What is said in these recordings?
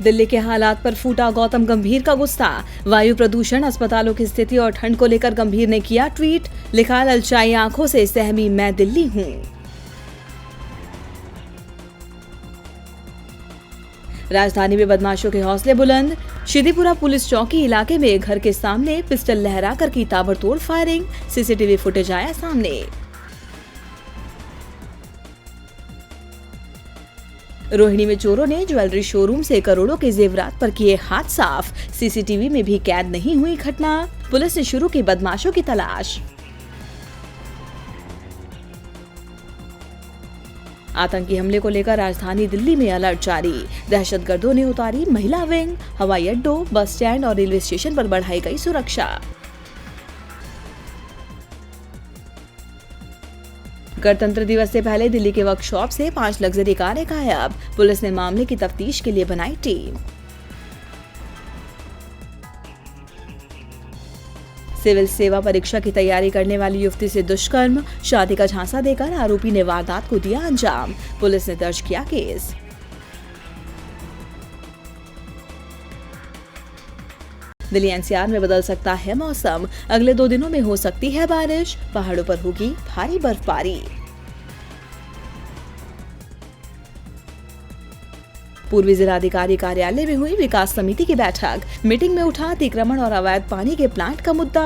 दिल्ली के हालात पर फूटा गौतम गंभीर का गुस्सा। वायु प्रदूषण, अस्पतालों की स्थिति और ठंड को लेकर गंभीर ने किया ट्वीट। लिखा, ललचाई आंखों से सहमी मैं दिल्ली हूं। राजधानी में बदमाशों के हौसले बुलंद। शिदीपुरा पुलिस चौकी इलाके में घर के सामने पिस्टल लहराकर की ताबड़तोड़ फायरिंग। सीसीटीवी फुटेज आया सामने। रोहिणी में चोरों ने ज्वेलरी शोरूम से करोड़ों के जेवरात पर किए हाथ साफ। सीसीटीवी में भी कैद नहीं हुई घटना। पुलिस ने शुरू की बदमाशों की तलाश। आतंकी हमले को लेकर राजधानी दिल्ली में अलर्ट जारी। दहशतगर्दों ने उतारी महिला विंग। हवाई अड्डों, बस स्टैंड और रेलवे स्टेशन पर बढ़ाई गई सुरक्षा। गणतंत्र दिवस से पहले दिल्ली के वर्कशॉप से 5 लग्जरी कारें गायब। पुलिस ने मामले की तफ्तीश के लिए बनाई टीम। सिविल सेवा परीक्षा की तैयारी करने वाली युवती से दुष्कर्म, शादी का झांसा देकर आरोपी ने वारदात को दिया अंजाम। पुलिस ने दर्ज किया केस। दिल्ली एनसीआर में बदल सकता है मौसम। अगले 2 दिनों में हो सकती है बारिश। पहाड़ों पर होगी भारी बर्फबारी। पूर्वी जिलाधिकारी कार्यालय में हुई विकास समिति की बैठक। मीटिंग में उठा अतिक्रमण और अवैध पानी के प्लांट का मुद्दा।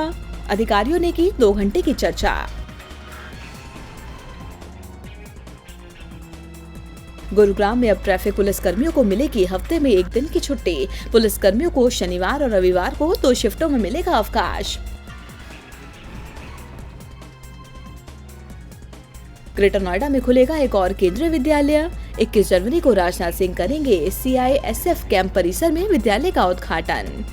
अधिकारियों ने की 2 घंटे की चर्चा। गुरुग्राम में अब ट्रैफिक पुलिस कर्मियों को मिलेगी हफ्ते में 1 दिन की छुट्टी। पुलिस कर्मियों को शनिवार और रविवार को 2 शिफ्टों में मिलेगा अवकाश। ग्रेटर नोएडा में खुलेगा एक और केंद्रीय विद्यालय। 21 जनवरी को राजनाथ सिंह करेंगे CISF कैंप परिसर में विद्यालय का उद्घाटन।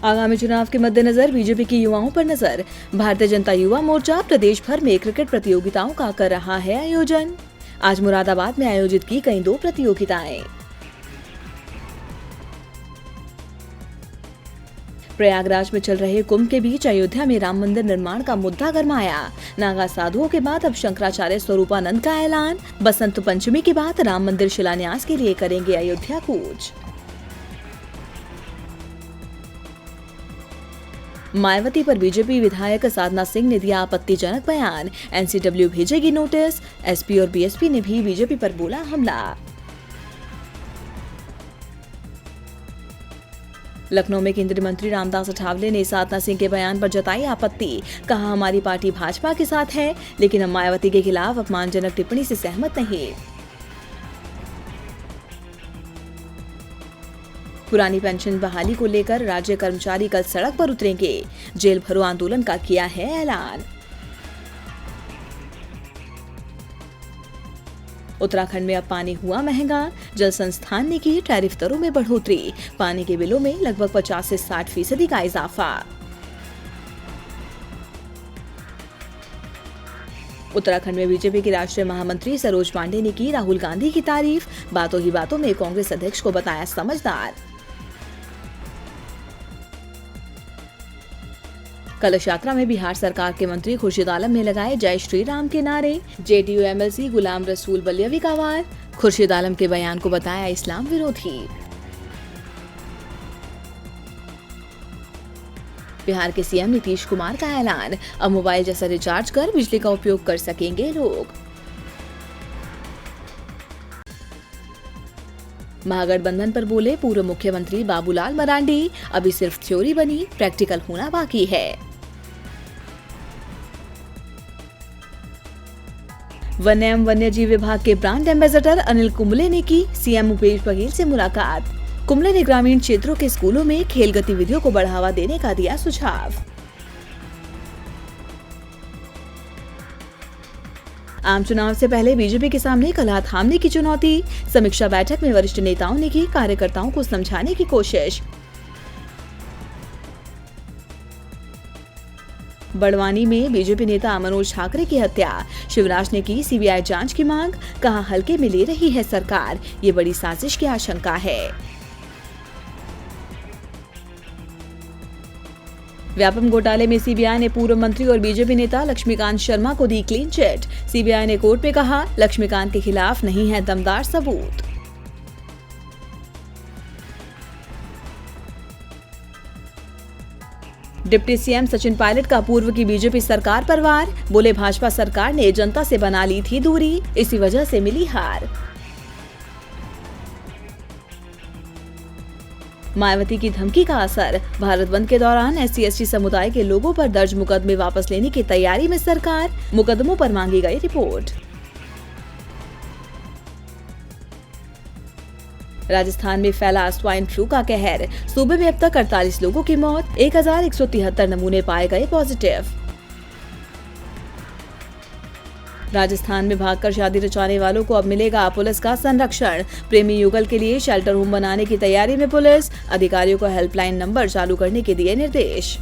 आगामी चुनाव के मद्देनजर बीजेपी की युवाओं पर नजर। भारतीय जनता युवा मोर्चा प्रदेश भर में क्रिकेट प्रतियोगिताओं का कर रहा है आयोजन। आज मुरादाबाद में आयोजित की गई 2 प्रतियोगिताएं। प्रयागराज में चल रहे कुंभ के बीच अयोध्या में राम मंदिर निर्माण का मुद्दा गरमाया। नागा साधुओं के बाद अब शंकराचार्य स्वरूपानंद का ऐलान। बसंत पंचमी के बाद राम मंदिर शिलान्यास के लिए करेंगे अयोध्या कूच। मायावती पर बीजेपी विधायक साधना सिंह ने दिया आपत्तिजनक बयान। NCW भेजेगी नोटिस। SP और BSP ने भी बीजेपी पर बोला हमला। लखनऊ में केंद्रीय मंत्री रामदास अठावले ने साधना सिंह के बयान पर जताई आपत्ति। कहा, हमारी पार्टी भाजपा के साथ है, लेकिन हम मायावती के खिलाफ अपमानजनक टिप्पणी से सहमत नहीं। पुरानी पेंशन बहाली को लेकर राज्य कर्मचारी कल सड़क पर उतरेंगे। जेल भरो आंदोलन का किया है ऐलान। उत्तराखंड में अब पानी हुआ महंगा। जल संस्थान ने की टैरिफ दरों में बढ़ोतरी। पानी के बिलों में लगभग 50 से 60% का इजाफा। उत्तराखंड में बीजेपी की राष्ट्रीय महामंत्री सरोज पांडे ने की राहुल गांधी की तारीफ। बातों ही बातों में कांग्रेस अध्यक्ष को बताया समझदार। कलश यात्रा में बिहार सरकार के मंत्री खुर्शीद आलम ने लगाए जय श्री राम के नारे। JDU MLC गुलाम रसूल बलियावी का वार। खुर्शीद आलम के बयान को बताया इस्लाम विरोधी। बिहार के CM नीतीश कुमार का ऐलान। अब मोबाइल जैसा रिचार्ज कर बिजली का उपयोग कर सकेंगे लोग। महागठबंधन पर बोले पूर्व मुख्यमंत्री बाबूलाल मरांडी। अभी सिर्फ थ्योरी बनी, प्रैक्टिकल होना बाकी है। वन्य एवं वन्यजीव विभाग के ब्रांड एम्बेसडर अनिल कुंबले ने की CM भूपेश बघेल से मुलाकात। कुंबले ने ग्रामीण क्षेत्रों के स्कूलों में खेल गतिविधियों को बढ़ावा देने का दिया सुझाव। आम चुनाव से पहले बीजेपी के सामने कलह थामने की चुनौती। समीक्षा बैठक में वरिष्ठ नेताओं ने की कार्यकर्ताओं को समझाने की कोशिश। बड़वानी में बीजेपी नेता मनोज ठाकरे की हत्या। शिवराज ने की CBI जांच की मांग। कहा, हल्के में ले रही है सरकार, ये बड़ी साजिश की आशंका है। व्यापम घोटाले में सीबीआई ने पूर्व मंत्री और बीजेपी नेता लक्ष्मीकांत शर्मा को दी क्लीन चिट। सीबीआई ने कोर्ट में कहा, लक्ष्मीकांत के खिलाफ नहीं है दमदार सबूत। डिप्टी सीएम सचिन पायलट का पूर्व की बीजेपी सरकार पर वार। बोले, भाजपा सरकार ने जनता से बना ली थी दूरी, इसी वजह से मिली हार। मायावती की धमकी का असर। भारत बंद के दौरान SC/ST समुदाय के लोगों पर दर्ज मुकदमे वापस लेने की तैयारी में सरकार। मुकदमों पर मांगी गई रिपोर्ट। राजस्थान में फैला स्वाइन फ्लू का कहर। सूबे में अब तक 48 लोगों की मौत, 1173 नमूने पाए गए पॉजिटिव। राजस्थान में भागकर शादी रचाने वालों को अब मिलेगा पुलिस का संरक्षण। प्रेमी युगल के लिए शेल्टर होम बनाने की तैयारी में पुलिस। अधिकारियों को हेल्पलाइन नंबर चालू करने के दिए निर्देश।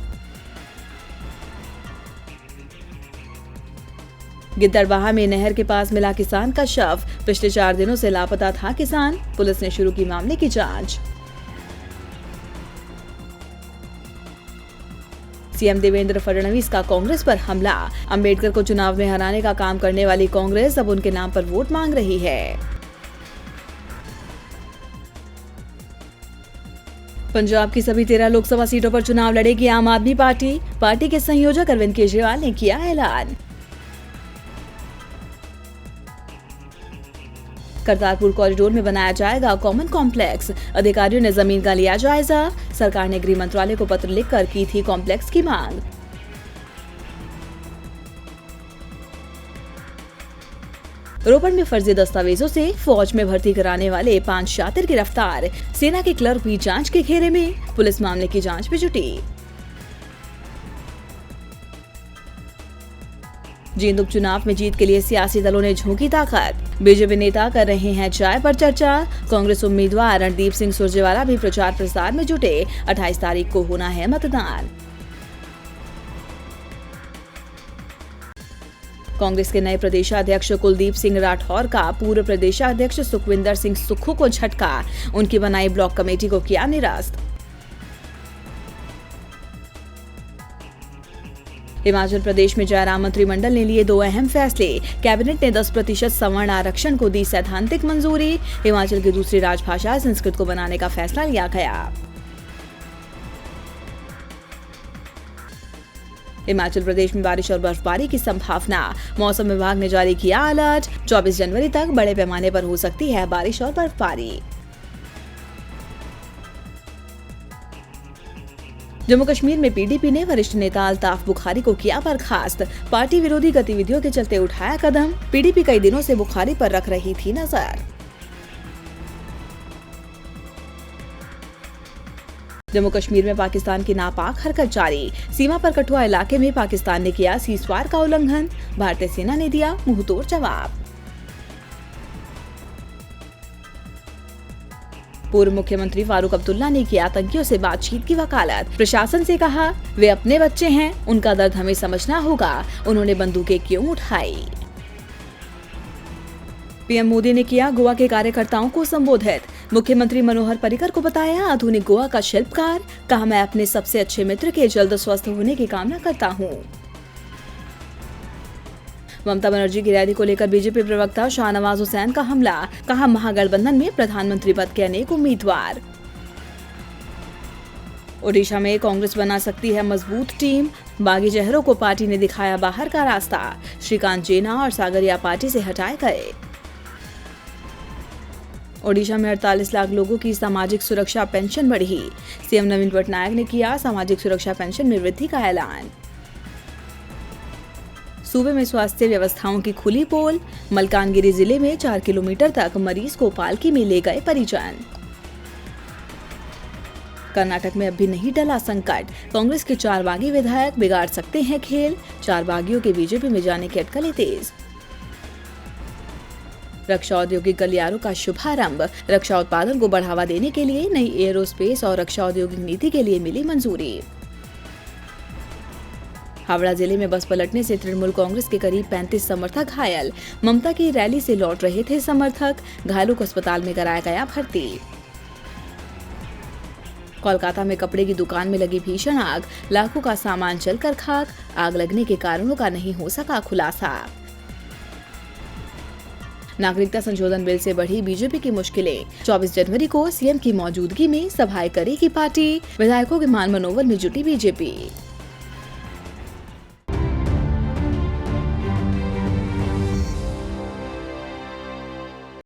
गिद्दड़बाहा में नहर के पास मिला किसान का शव। पिछले 4 दिनों से लापता था किसान। पुलिस ने शुरू की मामले की जांच। सीएम देवेंद्र फडणवीस का कांग्रेस पर हमला। अंबेडकर को चुनाव में हराने का काम करने वाली कांग्रेस अब उनके नाम पर वोट मांग रही है। पंजाब की सभी 13 लोकसभा सीटों पर चुनाव लड़ेगी आम आदमी पार्टी। पार्टी के संयोजक अरविंद केजरीवाल ने किया ऐलान। करतारपुर कॉरिडोर में बनाया जाएगा कॉमन कॉम्प्लेक्स। अधिकारियों ने जमीन का लिया जायजा। सरकार ने गृह मंत्रालय को पत्र लिखकर की थी कॉम्प्लेक्स की मांग। रोपड़ में फर्जी दस्तावेजों से फौज में भर्ती कराने वाले 5 शातिर गिरफ्तार। सेना के क्लर्क भी जांच के घेरे में। पुलिस मामले की जांच में जुटी। जींद उपचुनाव में जीत के लिए सियासी दलों ने झोंकी ताकत। बीजेपी नेता कर रहे हैं चाय पर चर्चा। कांग्रेस उम्मीदवार रणदीप सिंह सुरजेवाला भी प्रचार प्रसार में जुटे। 28 तारीख को होना है मतदान। कांग्रेस के नए प्रदेशाध्यक्ष कुलदीप सिंह राठौर का पूर्व प्रदेशाध्यक्ष सुखविंदर सिंह सुक्खू को झटका। उनकी बनाई ब्लॉक कमेटी को किया निरस्त। हिमाचल प्रदेश में जयराम मंत्रिमंडल ने लिए 2 अहम फैसले। कैबिनेट ने 10% सवर्ण आरक्षण को दी सैद्धांतिक मंजूरी। हिमाचल की दूसरी राजभाषा संस्कृत को बनाने का फैसला लिया गया। हिमाचल प्रदेश में बारिश और बर्फबारी की संभावना। मौसम विभाग ने जारी किया अलर्ट। 24 जनवरी तक बड़े पैमाने पर हो सकती है बारिश और बर्फबारी। जम्मू कश्मीर में पीडीपी ने वरिष्ठ नेता अल्ताफ बुखारी को किया बर्खास्त। पार्टी विरोधी गतिविधियों के चलते उठाया कदम। पीडीपी कई दिनों से बुखारी पर रख रही थी नजर। जम्मू कश्मीर में पाकिस्तान की नापाक हरकत जारी। सीमा पर कठुआ इलाके में पाकिस्तान ने किया सीजफायर का उल्लंघन। भारतीय सेना ने दिया मुंहतोड़ जवाब। पूर्व मुख्यमंत्री फारूक अब्दुल्ला ने किया आतंकियों से बातचीत की वकालत। प्रशासन से कहा, वे अपने बच्चे हैं, उनका दर्द हमें समझना होगा। उन्होंने बंदूकें क्यों उठाई। पीएम मोदी ने किया गोवा के कार्यकर्ताओं को संबोधित। मुख्यमंत्री मनोहर पर्रिकर को बताया आधुनिक गोवा का शिल्पकार। कहा, मैं अपने सबसे अच्छे मित्र के जल्द स्वस्थ होने की कामना करता हूँ। ममता बनर्जी की रैली को लेकर बीजेपी प्रवक्ता शाहनवाज हुसैन का हमला। कहा, महागठबंधन में प्रधानमंत्री पद के अनेक उम्मीदवार। ओडिशा में कांग्रेस बना सकती है मजबूत टीम। बागी चेहरों को पार्टी ने दिखाया बाहर का रास्ता। श्रीकांत जेना और सागरिया पार्टी से हटाए गए। ओडिशा में 48 लाख लोगों की सामाजिक सुरक्षा पेंशन बढ़ी। सीएम नवीन पटनायक ने किया सामाजिक सुरक्षा पेंशन में वृद्धि का ऐलान। सूबे में स्वास्थ्य व्यवस्थाओं की खुली पोल। मलकानगिरी जिले में 4 किलोमीटर तक मरीज को पालकी में ले गए परिजन। कर्नाटक में अब भी नहीं टला संकट। कांग्रेस के 4 बागी विधायक बिगाड़ सकते हैं खेल। 4 बागियों के बीजेपी में जाने की अटकलें तेज। रक्षा औद्योगिक गलियारों का शुभारंभ। रक्षा उत्पादन को बढ़ावा देने के लिए नई एयरोस्पेस और रक्षा औद्योगिक नीति के लिए मिली मंजूरी। हावड़ा जिले में बस पलटने से तृणमूल कांग्रेस के करीब 35 समर्थक घायल। ममता की रैली से लौट रहे थे समर्थक। घायलों को अस्पताल में कराया गया भर्ती। कोलकाता में कपड़े की दुकान में लगी भीषण आग, लाखों का सामान जलकर खाक। आग लगने के कारणों का नहीं हो सका खुलासा। नागरिकता संशोधन बिल से बढ़ी बीजेपी की मुश्किलें। 24 जनवरी को सीएम की मौजूदगी में सभाएं करेगी पार्टी। विधायकों के मान मनोवर में जुटी बीजेपी।